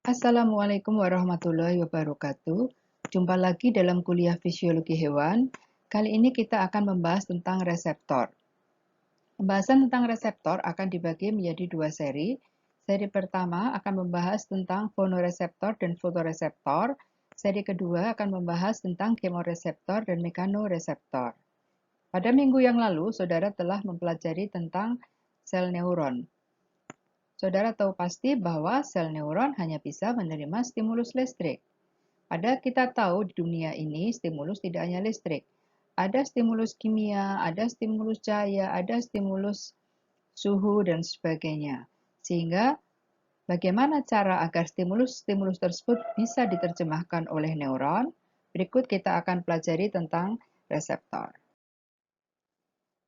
Assalamualaikum warahmatullahi wabarakatuh. Jumpa lagi dalam kuliah fisiologi hewan. Kali ini kita akan membahas tentang reseptor. Pembahasan tentang reseptor akan dibagi menjadi dua seri. Seri pertama akan membahas tentang fonoreseptor dan fotoreseptor. Seri kedua akan membahas tentang kemoreseptor dan mekanoreseptor. Pada minggu yang lalu, saudara telah mempelajari tentang sel neuron. Saudara tahu pasti bahwa sel neuron hanya bisa menerima stimulus listrik. Padahal kita tahu di dunia ini stimulus tidak hanya listrik. Ada stimulus kimia, ada stimulus cahaya, ada stimulus suhu, dan sebagainya. Sehingga bagaimana cara agar stimulus-stimulus tersebut bisa diterjemahkan oleh neuron? Berikut kita akan pelajari tentang reseptor.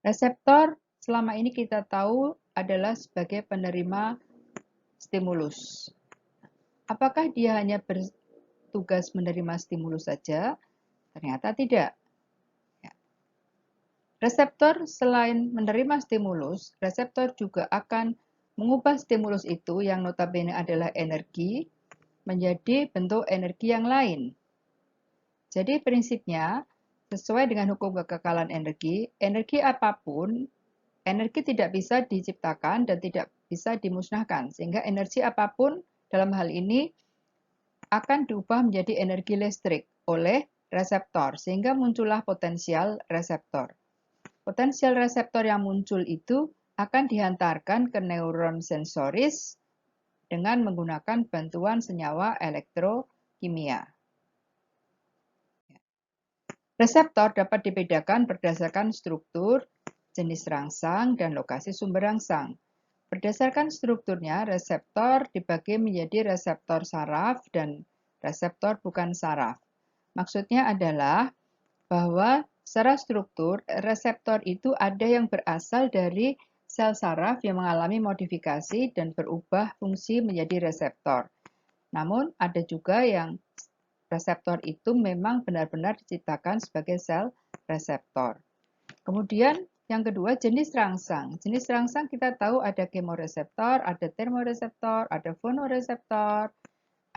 Reseptor selama ini kita tahu adalah sebagai penerima stimulus. Apakah dia hanya bertugas menerima stimulus saja? Ternyata tidak. Reseptor selain menerima stimulus, reseptor juga akan mengubah stimulus itu yang notabene adalah energi menjadi bentuk energi yang lain. Jadi prinsipnya, sesuai dengan hukum kekekalan energi, energi apapun, energi tidak bisa diciptakan dan tidak bisa dimusnahkan. Sehingga energi apapun dalam hal ini akan diubah menjadi energi listrik oleh reseptor, sehingga muncullah potensial reseptor. Potensial reseptor yang muncul itu akan dihantarkan ke neuron sensoris dengan menggunakan bantuan senyawa elektrokimia. Reseptor dapat dibedakan berdasarkan struktur, jenis rangsang, dan lokasi sumber rangsang. Berdasarkan strukturnya, reseptor dibagi menjadi reseptor saraf dan reseptor bukan saraf. Maksudnya adalah bahwa secara struktur, reseptor itu ada yang berasal dari sel saraf yang mengalami modifikasi dan berubah fungsi menjadi reseptor. Namun, ada juga yang reseptor itu memang benar-benar diciptakan sebagai sel reseptor. Kemudian, yang kedua, jenis rangsang. Jenis rangsang kita tahu ada kemoreseptor, ada termoreseptor, ada fonoreseptor,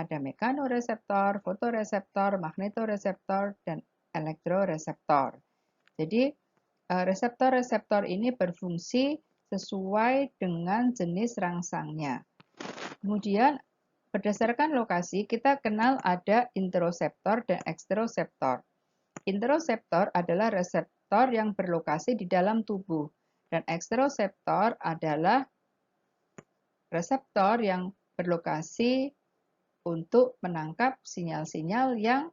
ada mekanoreseptor, fotoreseptor, magnetoreseptor, dan elektroreseptor. Jadi, reseptor-reseptor ini berfungsi sesuai dengan jenis rangsangnya. Kemudian, berdasarkan lokasi, kita kenal ada interoseptor dan eksteroseptor. Interoseptor adalah reseptor yang berlokasi di dalam tubuh, dan eksteroseptor adalah reseptor yang berlokasi untuk menangkap sinyal-sinyal yang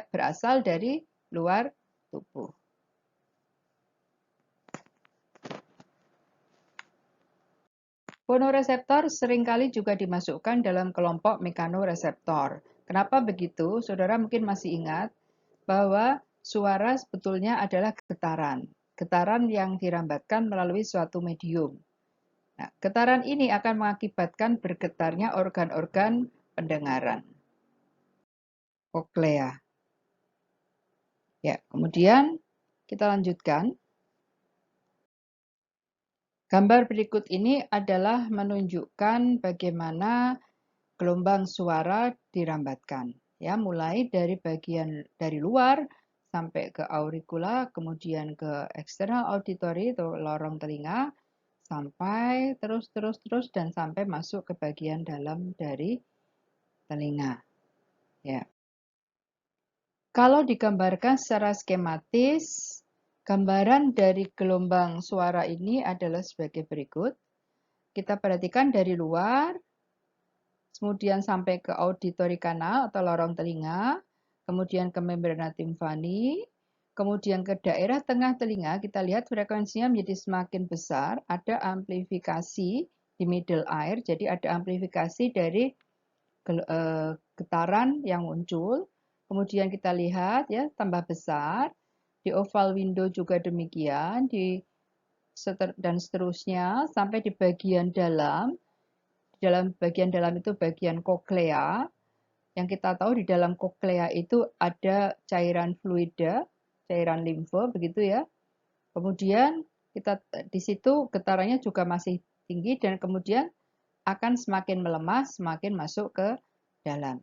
berasal dari luar tubuh. Fonoreseptor seringkali juga dimasukkan dalam kelompok mekanoreseptor. Kenapa begitu? Saudara mungkin masih ingat bahwa suara sebetulnya adalah getaran. Getaran yang dirambatkan melalui suatu medium. Nah, getaran ini akan mengakibatkan bergetarnya organ-organ pendengaran. Koklea. Ya, kemudian kita lanjutkan. Gambar berikut ini adalah menunjukkan bagaimana gelombang suara dirambatkan. Ya, mulai dari bagian dari luar sampai ke auricula, kemudian ke external auditory atau lorong telinga, sampai terus dan sampai masuk ke bagian dalam dari telinga. Ya. Kalau digambarkan secara skematis, gambaran dari gelombang suara ini adalah sebagai berikut. Kita perhatikan dari luar, kemudian sampai ke auditory canal atau lorong telinga, kemudian ke membrana timpani, kemudian ke daerah tengah telinga, kita lihat frekuensinya menjadi semakin besar, ada amplifikasi di middle ear, jadi ada amplifikasi dari getaran yang muncul. Kemudian kita lihat ya tambah besar, di oval window juga demikian, dan seterusnya sampai di bagian dalam. Di dalam bagian dalam itu bagian koklea. Yang kita tahu di dalam koklea itu ada cairan fluida, cairan limfe begitu ya. Kemudian kita di situ getarannya juga masih tinggi dan kemudian akan semakin melemah, semakin masuk ke dalam.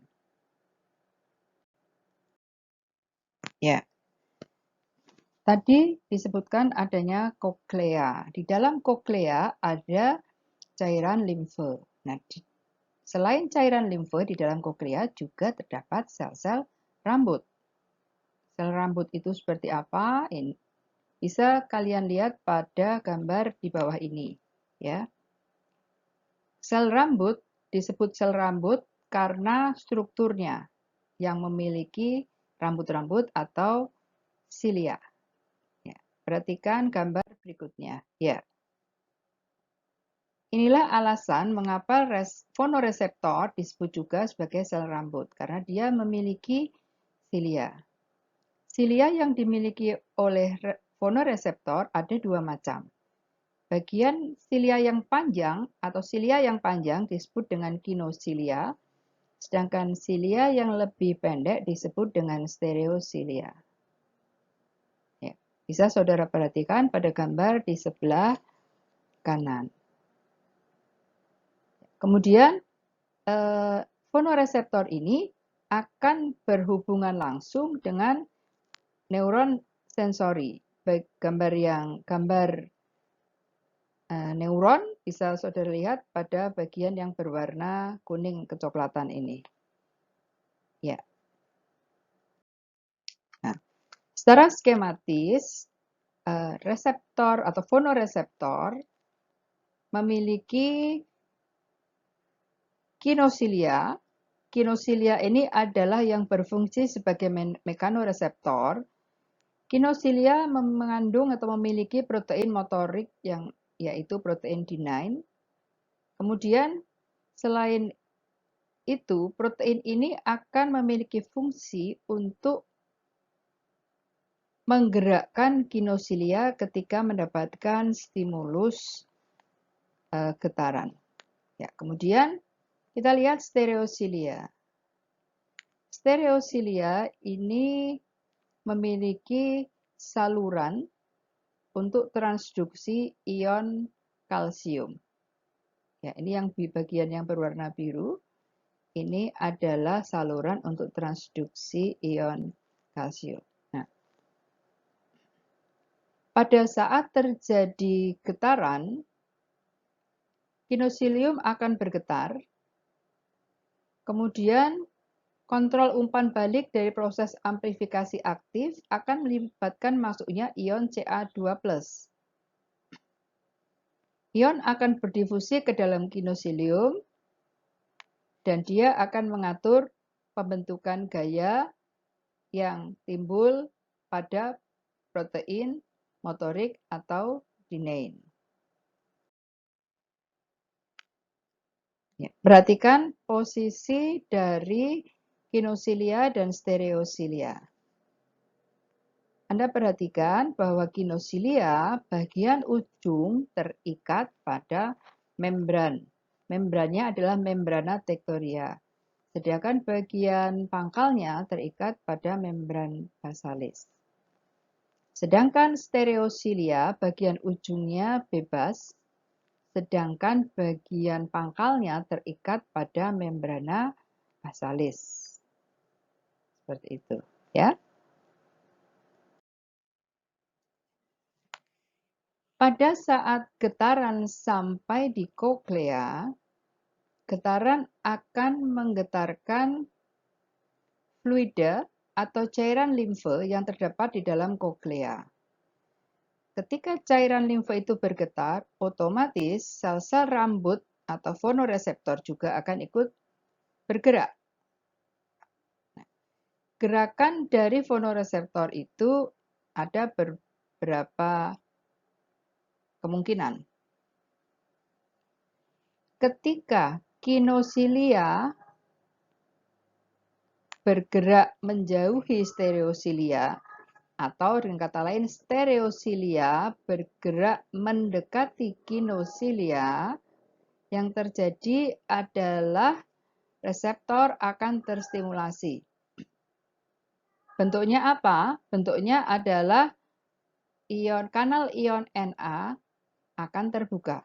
Ya. Tadi disebutkan adanya koklea. Di dalam koklea ada cairan limfe. Nah, selain cairan limfe di dalam koklea juga terdapat sel-sel rambut. Sel rambut itu seperti apa? Ini bisa kalian lihat pada gambar di bawah ini, ya. Sel rambut disebut sel rambut karena strukturnya yang memiliki rambut-rambut atau silia. Ya, perhatikan gambar berikutnya. Ya. Inilah alasan mengapa fonoreseptor disebut juga sebagai sel rambut, karena dia memiliki silia. Silia yang dimiliki oleh fonoreseptor ada dua macam. Bagian silia yang panjang atau silia yang panjang disebut dengan kinosilia, sedangkan silia yang lebih pendek disebut dengan stereosilia. Ya, bisa saudara perhatikan pada gambar di sebelah kanan. Kemudian fonoreseptor ini akan berhubungan langsung dengan neuron sensori. Baik gambar neuron bisa saudara lihat pada bagian yang berwarna kuning kecoklatan ini. Ya. Nah, secara skematis reseptor atau fonoreseptor memiliki kinosilia. Kinosilia ini adalah yang berfungsi sebagai mekanoreseptor. Kinosilia mengandung atau memiliki protein motorik yang yaitu protein D9. Kemudian selain itu, protein ini akan memiliki fungsi untuk menggerakkan kinosilia ketika mendapatkan stimulus getaran. Ya, kemudian kita lihat stereosilia. Stereosilia ini memiliki saluran untuk transduksi ion kalsium. Ya, ini yang di bagian yang berwarna biru. Ini adalah saluran untuk transduksi ion kalsium. Nah, pada saat terjadi getaran, kinosilium akan bergetar. Kemudian kontrol umpan balik dari proses amplifikasi aktif akan melibatkan masuknya ion Ca2+. Ion akan berdifusi ke dalam kinosilium dan dia akan mengatur pembentukan gaya yang timbul pada protein motorik atau D9. Ya, perhatikan posisi dari kinosilia dan stereosilia. Anda perhatikan bahwa kinosilia bagian ujung terikat pada membran. Membrannya adalah membrana tectoria. Sedangkan bagian pangkalnya terikat pada membran basalis. Sedangkan stereosilia bagian ujungnya bebas, sedangkan bagian pangkalnya terikat pada membrana basalis. Seperti itu, ya. Pada saat getaran sampai di koklea, getaran akan menggetarkan fluida atau cairan limfe yang terdapat di dalam koklea. Ketika cairan limfe itu bergetar, otomatis sel-sel rambut atau fonoreseptor juga akan ikut bergerak. Gerakan dari fonoreseptor itu ada beberapa kemungkinan. Ketika kinosilia bergerak menjauhi stereosilia, atau dengan kata lain stereosilia bergerak mendekati kinosilia, yang terjadi adalah reseptor akan terstimulasi. Bentuknya apa? Bentuknya adalah kanal ion Na akan terbuka.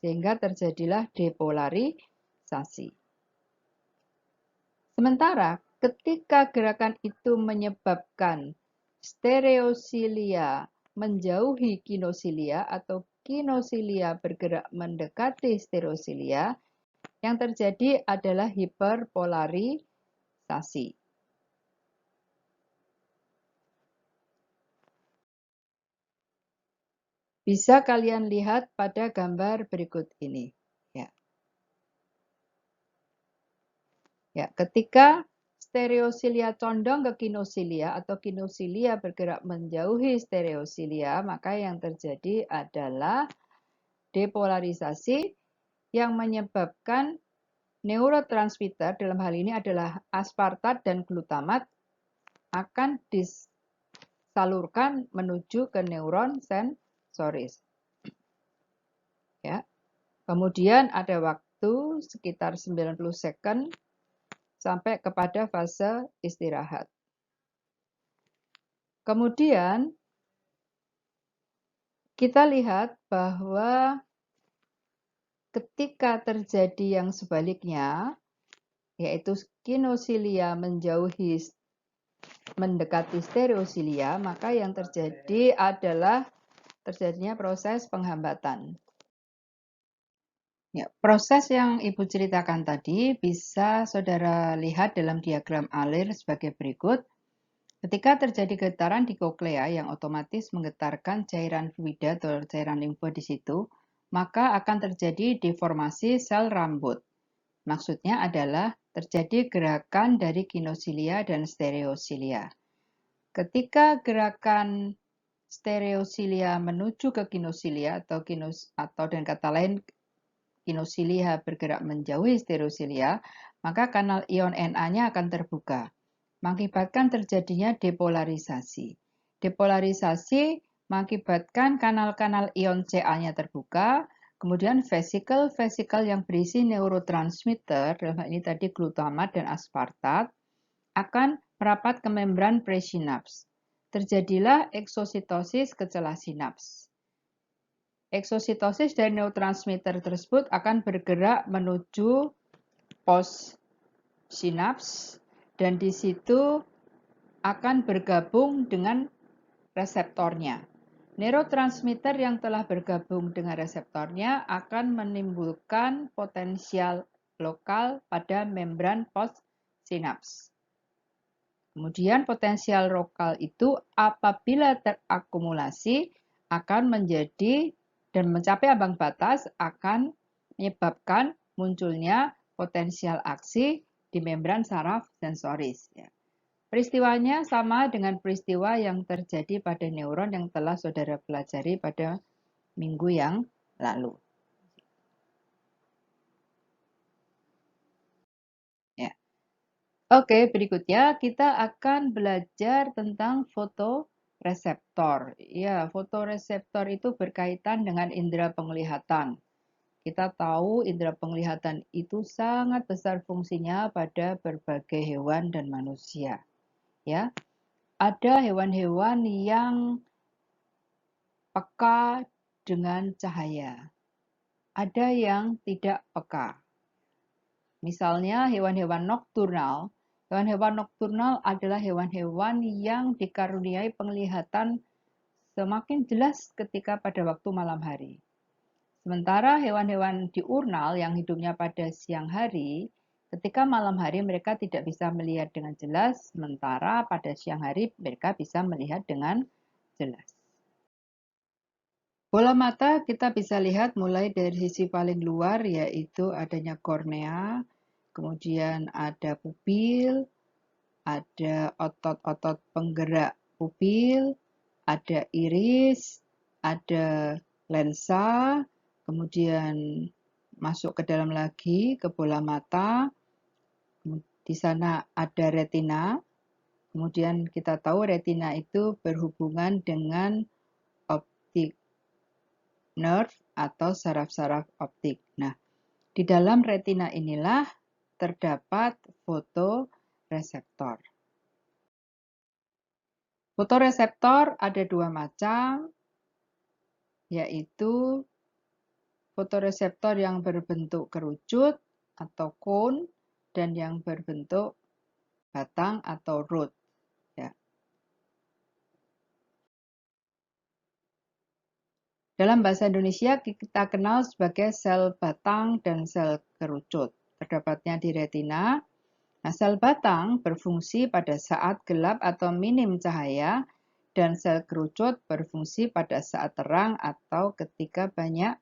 sehingga terjadilah depolarisasi. Sementara ketika gerakan itu menyebabkan stereosilia menjauhi kinosilia atau kinosilia bergerak mendekati stereosilia, yang terjadi adalah hiperpolarisasi. Bisa kalian lihat pada gambar berikut ini. Ya, ketika stereosilia condong ke kinosilia atau kinosilia bergerak menjauhi stereosilia, maka yang terjadi adalah depolarisasi yang menyebabkan neurotransmitter, dalam hal ini adalah aspartat dan glutamat, akan disalurkan menuju ke neuron sensoris. Ya. Kemudian ada waktu sekitar 90 second sampai kepada fase istirahat. Kemudian kita lihat bahwa ketika terjadi yang sebaliknya, yaitu kinosilia menjauhi mendekati stereosilia, maka yang terjadi adalah terjadinya proses penghambatan. Ya, proses yang Ibu ceritakan tadi bisa saudara lihat dalam diagram alir sebagai berikut. Ketika terjadi getaran di koklea yang otomatis menggetarkan cairan fluida atau cairan limfa di situ, maka akan terjadi deformasi sel rambut. Maksudnya adalah terjadi gerakan dari kinosilia dan stereosilia. Ketika gerakan stereosilia menuju ke kinosilia atau dengan kata lain kinosilia bergerak menjauhi stereosilia, maka kanal ion Na-nya akan terbuka, mengakibatkan terjadinya depolarisasi. Depolarisasi mengakibatkan kanal-kanal ion Ca-nya terbuka, kemudian vesikel-vesikel yang berisi neurotransmitter, dalam hal ini tadi glutamat dan aspartat, akan merapat ke membran presinaps. Terjadilah eksositosis ke celah sinaps. Eksositosis dari neurotransmitter tersebut akan bergerak menuju postsinaps dan di situ akan bergabung dengan reseptornya. Neurotransmitter yang telah bergabung dengan reseptornya akan menimbulkan potensial lokal pada membran postsinaps. Kemudian potensial lokal itu apabila terakumulasi akan menjadi dan mencapai ambang batas akan menyebabkan munculnya potensial aksi di membran saraf sensoris. Peristiwanya sama dengan peristiwa yang terjadi pada neuron yang telah saudara pelajari pada minggu yang lalu. Oke, berikutnya kita akan belajar tentang fotoreseptor. Ya, fotoreseptor itu berkaitan dengan indera penglihatan. Kita tahu indera penglihatan itu sangat besar fungsinya pada berbagai hewan dan manusia. Ya, ada hewan-hewan yang peka dengan cahaya. Ada yang tidak peka. Misalnya hewan-hewan nokturnal. Hewan-hewan nokturnal adalah hewan-hewan yang dikaruniai penglihatan semakin jelas ketika pada waktu malam hari. Sementara hewan-hewan diurnal yang hidupnya pada siang hari, ketika malam hari mereka tidak bisa melihat dengan jelas, sementara pada siang hari mereka bisa melihat dengan jelas. Bola mata kita bisa lihat mulai dari sisi paling luar, yaitu adanya kornea, kemudian ada pupil, ada otot-otot penggerak pupil, ada iris, ada lensa, kemudian masuk ke dalam lagi ke bola mata. Di sana ada retina. Kemudian kita tahu retina itu berhubungan dengan optik nerve atau saraf-saraf optik. Nah, di dalam retina inilah terdapat fotoreseptor. Fotoreseptor ada dua macam, yaitu fotoreseptor yang berbentuk kerucut atau cone dan yang berbentuk batang atau root. Ya. Dalam bahasa Indonesia kita kenal sebagai sel batang dan sel kerucut. Terdapatnya di retina. Nah, sel batang berfungsi pada saat gelap atau minim cahaya dan sel kerucut berfungsi pada saat terang atau ketika banyak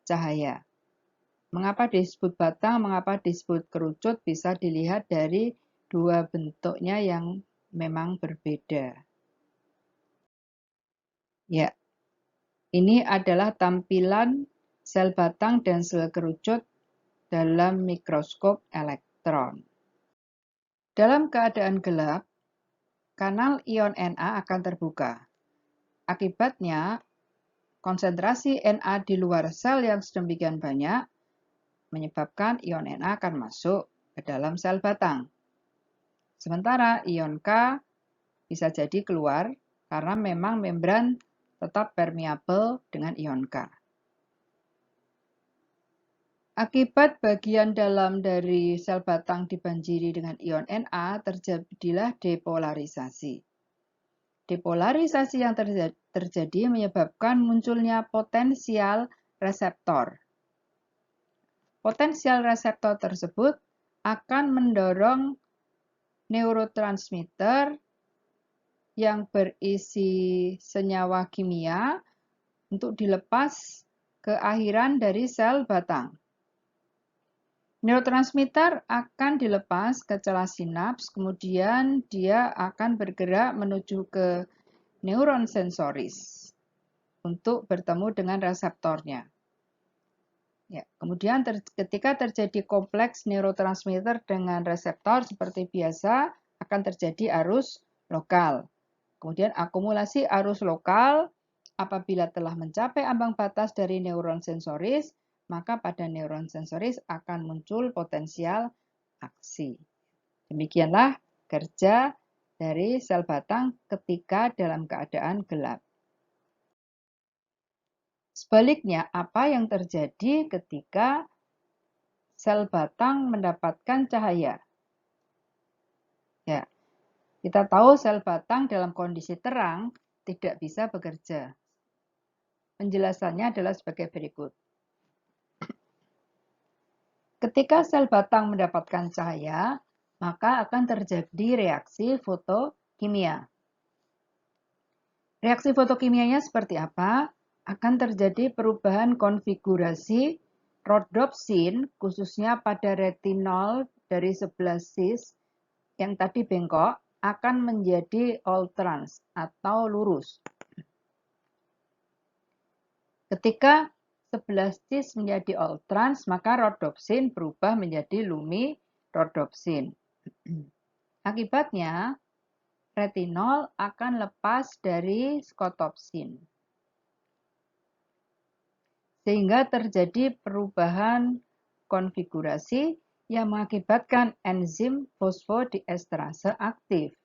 cahaya. Mengapa disebut batang, mengapa disebut kerucut bisa dilihat dari dua bentuknya yang memang berbeda. Ya, ini adalah tampilan sel batang dan sel kerucut dalam mikroskop elektron. Dalam keadaan gelap, kanal ion Na akan terbuka. Akibatnya, konsentrasi Na di luar sel yang sedemikian banyak menyebabkan ion Na akan masuk ke dalam sel batang. Sementara ion K bisa jadi keluar karena memang membran tetap permeabel dengan ion K. Akibat bagian dalam dari sel batang dibanjiri dengan ion Na, terjadilah depolarisasi. Depolarisasi yang terjadi menyebabkan munculnya potensial reseptor. Potensial reseptor tersebut akan mendorong neurotransmitter yang berisi senyawa kimia untuk dilepas ke akhiran dari sel batang. Neurotransmitter akan dilepas ke celah sinaps, kemudian dia akan bergerak menuju ke neuron sensoris untuk bertemu dengan reseptornya. Ya, kemudian ketika terjadi kompleks neurotransmitter dengan reseptor seperti biasa, akan terjadi arus lokal. Kemudian akumulasi arus lokal apabila telah mencapai ambang batas dari neuron sensoris, maka pada neuron sensoris akan muncul potensial aksi. Demikianlah kerja dari sel batang ketika dalam keadaan gelap. Sebaliknya, apa yang terjadi ketika sel batang mendapatkan cahaya? Ya, kita tahu sel batang dalam kondisi terang tidak bisa bekerja. Penjelasannya adalah sebagai berikut. Ketika sel batang mendapatkan cahaya, maka akan terjadi reaksi fotokimia. Reaksi fotokimianya seperti apa? Akan terjadi perubahan konfigurasi rhodopsin, khususnya pada retinol dari sebelah cis yang tadi bengkok, akan menjadi all-trans atau lurus. Ketika sebelah cis menjadi all-trans, maka rhodopsin berubah menjadi lumirhodopsin. Akibatnya, retinol akan lepas dari skotopsin. Sehingga terjadi perubahan konfigurasi yang mengakibatkan enzim fosfodiesterase aktif.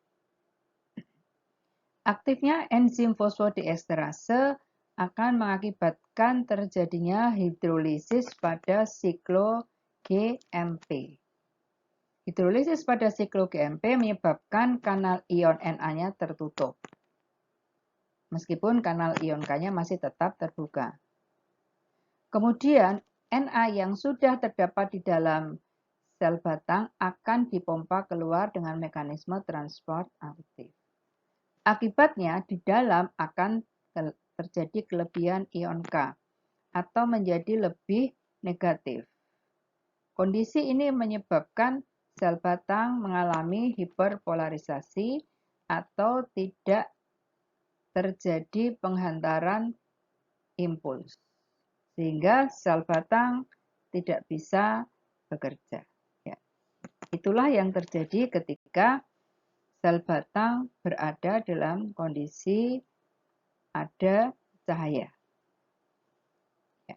Aktifnya enzim fosfodiesterase akan mengakibatkan terjadinya hidrolisis pada siklo GMP. Hidrolisis pada siklo GMP menyebabkan kanal ion Na-nya tertutup. Meskipun kanal ion K-nya masih tetap terbuka. Kemudian, Na yang sudah terdapat di dalam sel batang akan dipompa keluar dengan mekanisme transport aktif. Akibatnya, di dalam akan terjadi kelebihan ion K atau menjadi lebih negatif. Kondisi ini menyebabkan sel batang mengalami hiperpolarisasi atau tidak terjadi penghantaran impuls. Sehingga sel batang tidak bisa bekerja. Ya. Itulah yang terjadi ketika sel batang berada dalam kondisi ada cahaya. Ya.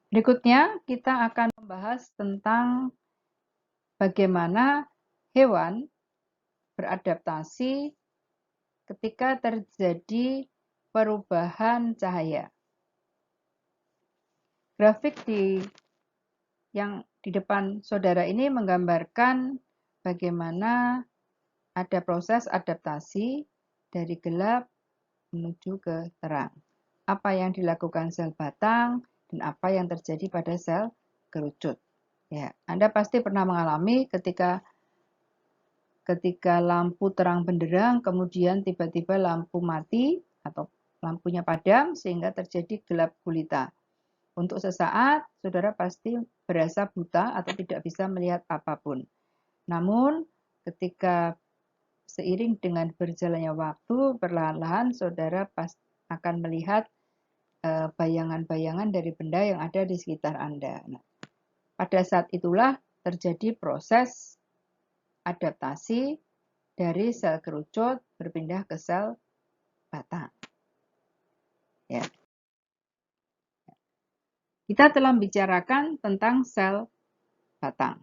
Berikutnya kita akan membahas tentang bagaimana hewan beradaptasi ketika terjadi perubahan cahaya. Grafik yang di depan saudara ini menggambarkan bagaimana ada proses adaptasi dari gelap menuju ke terang. Apa yang dilakukan sel batang dan apa yang terjadi pada sel kerucut. Ya, Anda pasti pernah mengalami ketika lampu terang benderang, kemudian tiba-tiba lampu mati atau lampunya padam sehingga terjadi gelap gulita. Untuk sesaat, saudara pasti berasa buta atau tidak bisa melihat apapun. Namun, ketika seiring dengan berjalannya waktu, perlahan-lahan saudara akan melihat bayangan-bayangan dari benda yang ada di sekitar Anda. Nah, pada saat itulah terjadi proses adaptasi dari sel kerucut berpindah ke sel batang. Ya. Kita telah membicarakan tentang sel batang.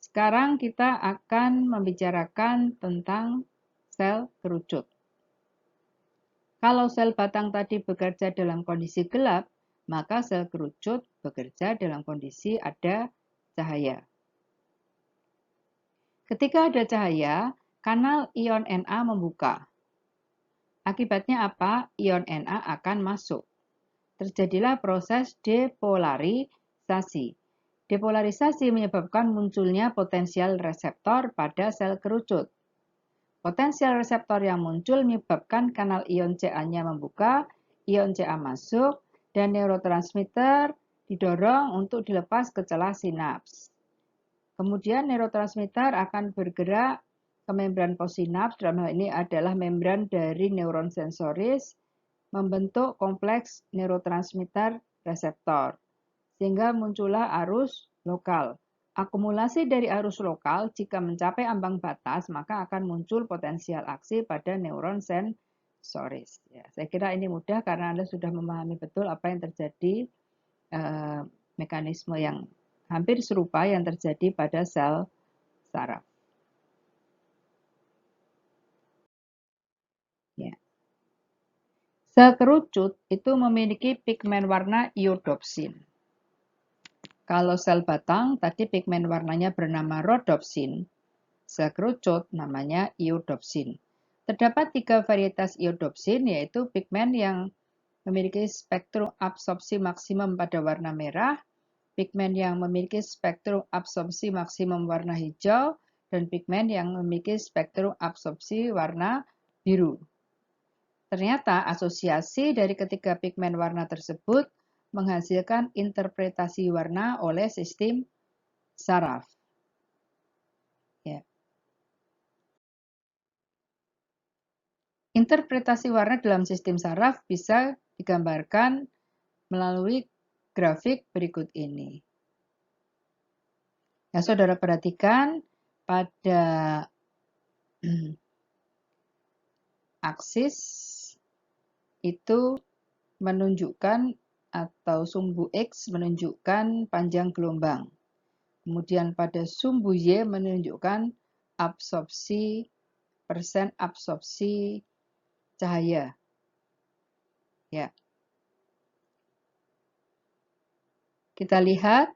Sekarang kita akan membicarakan tentang sel kerucut. Kalau sel batang tadi bekerja dalam kondisi gelap, maka sel kerucut bekerja dalam kondisi ada cahaya. Ketika ada cahaya, kanal ion Na membuka. Akibatnya apa? Ion Na akan masuk. Terjadilah proses depolarisasi. Depolarisasi menyebabkan munculnya potensial reseptor pada sel kerucut. Potensial reseptor yang muncul menyebabkan kanal ion Ca-nya membuka, ion Ca masuk, dan neurotransmitter didorong untuk dilepas ke celah sinaps. Kemudian neurotransmitter akan bergerak ke membran posinaps, dalam hal ini adalah membran dari neuron sensoris, membentuk kompleks neurotransmitter reseptor, sehingga muncullah arus lokal. Akumulasi dari arus lokal, jika mencapai ambang batas, maka akan muncul potensial aksi pada neuron sensoris. Ya, saya kira ini mudah karena Anda sudah memahami betul apa yang terjadi, mekanisme yang hampir serupa yang terjadi pada sel saraf. Ya. Sel kerucut itu memiliki pigmen warna iodopsin. Kalau sel batang, tadi pigmen warnanya bernama rhodopsin. Sel kerucut namanya iodopsin. Terdapat 3 varietas iodopsin, yaitu pigmen yang memiliki spektrum absorpsi maksimum pada warna merah, pigmen yang memiliki spektrum absorpsi maksimum warna hijau, dan pigmen yang memiliki spektrum absorpsi warna biru. Ternyata asosiasi dari ketiga pigmen warna tersebut menghasilkan interpretasi warna oleh sistem saraf. Ya. Interpretasi warna dalam sistem saraf bisa digambarkan melalui grafik berikut ini. Nah, saudara perhatikan pada aksis itu menunjukkan atau sumbu X menunjukkan panjang gelombang. Kemudian pada sumbu Y menunjukkan persen absorpsi cahaya. Ya. Kita lihat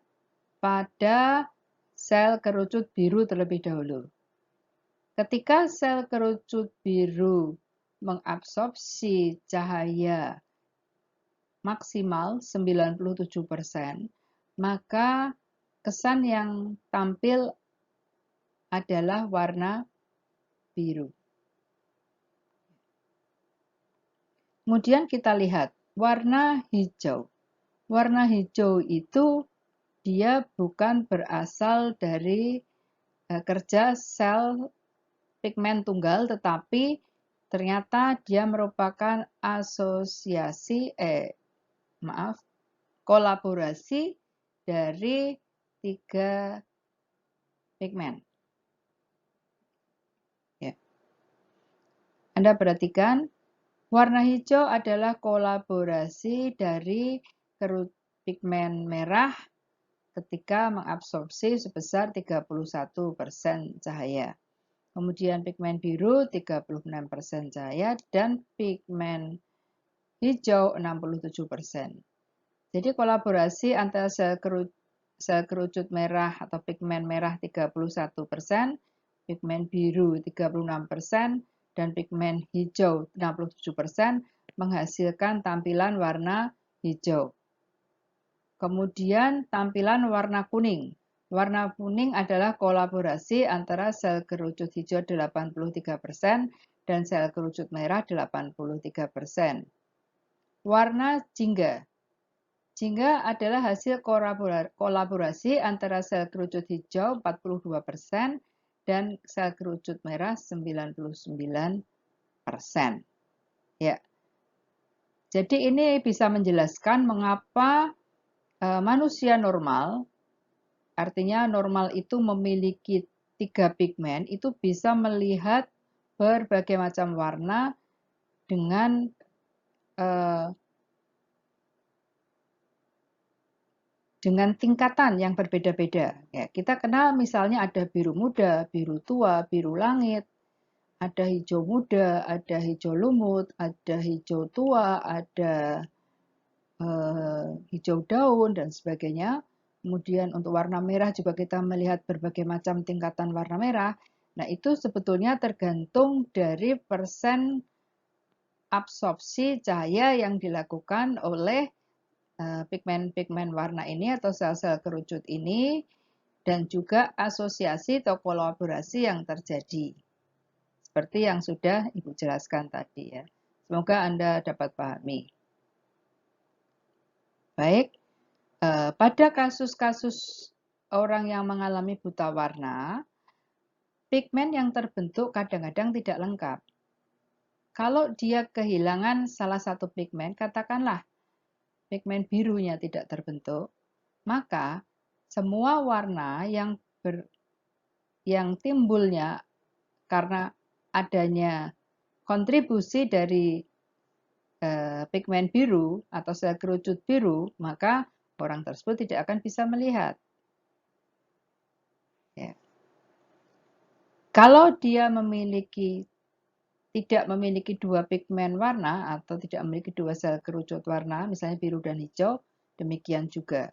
pada sel kerucut biru terlebih dahulu. Ketika sel kerucut biru mengabsorpsi cahaya maksimal 97%, maka kesan yang tampil adalah warna biru. Kemudian kita lihat warna hijau. Warna hijau itu dia bukan berasal dari kerja sel pigmen tunggal, tetapi ternyata dia merupakan kolaborasi dari 3 pigmen. Ya. Anda perhatikan, warna hijau adalah kolaborasi dari pigmen merah ketika mengabsorpsi sebesar 31% cahaya. Kemudian pigmen biru 36% cahaya dan pigmen hijau 67%. Jadi kolaborasi antara sel kerucut merah atau pigmen merah 31%, pigmen biru 36%, dan pigmen hijau 67% menghasilkan tampilan warna hijau. Kemudian tampilan warna kuning. Warna kuning adalah kolaborasi antara sel kerucut hijau 83% dan sel kerucut merah 83%. Warna jingga. Jingga adalah hasil kolaborasi antara sel kerucut hijau 42% dan sel kerucut merah 99%. Ya. Jadi ini bisa menjelaskan mengapa manusia normal, artinya normal itu memiliki 3 pigmen, itu bisa melihat berbagai macam warna dengan tingkatan yang berbeda-beda. Ya, kita kenal misalnya ada biru muda, biru tua, biru langit, ada hijau muda, ada hijau lumut, ada hijau tua, ada hijau daun, dan sebagainya. Kemudian untuk warna merah juga kita melihat berbagai macam tingkatan warna merah. Nah, itu sebetulnya tergantung dari persen absorpsi cahaya yang dilakukan oleh pigmen-pigmen warna ini atau sel-sel kerucut ini, dan juga asosiasi atau kolaborasi yang terjadi. Seperti yang sudah Ibu jelaskan tadi ya. Semoga Anda dapat pahami. Baik, pada kasus-kasus orang yang mengalami buta warna, pigmen yang terbentuk kadang-kadang tidak lengkap. Kalau dia kehilangan salah satu pigmen, katakanlah pigmen birunya tidak terbentuk, maka semua warna yang timbulnya karena adanya kontribusi dari pigmen biru atau sel kerucut biru, maka orang tersebut tidak akan bisa melihat. Ya. Kalau dia tidak memiliki 2 pigmen warna atau tidak memiliki 2 sel kerucut warna, misalnya biru dan hijau, demikian juga.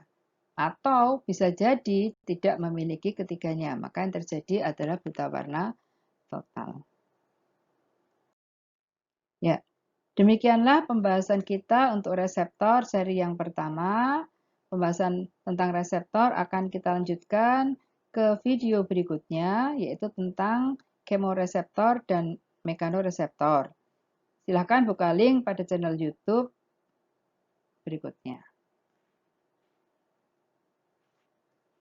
Atau bisa jadi tidak memiliki ketiganya, maka yang terjadi adalah buta warna total. Ya, demikianlah pembahasan kita untuk reseptor seri yang pertama. Pembahasan tentang reseptor akan kita lanjutkan ke video berikutnya, yaitu tentang kemoreseptor dan mekanoreseptor. Silakan buka link pada channel YouTube berikutnya.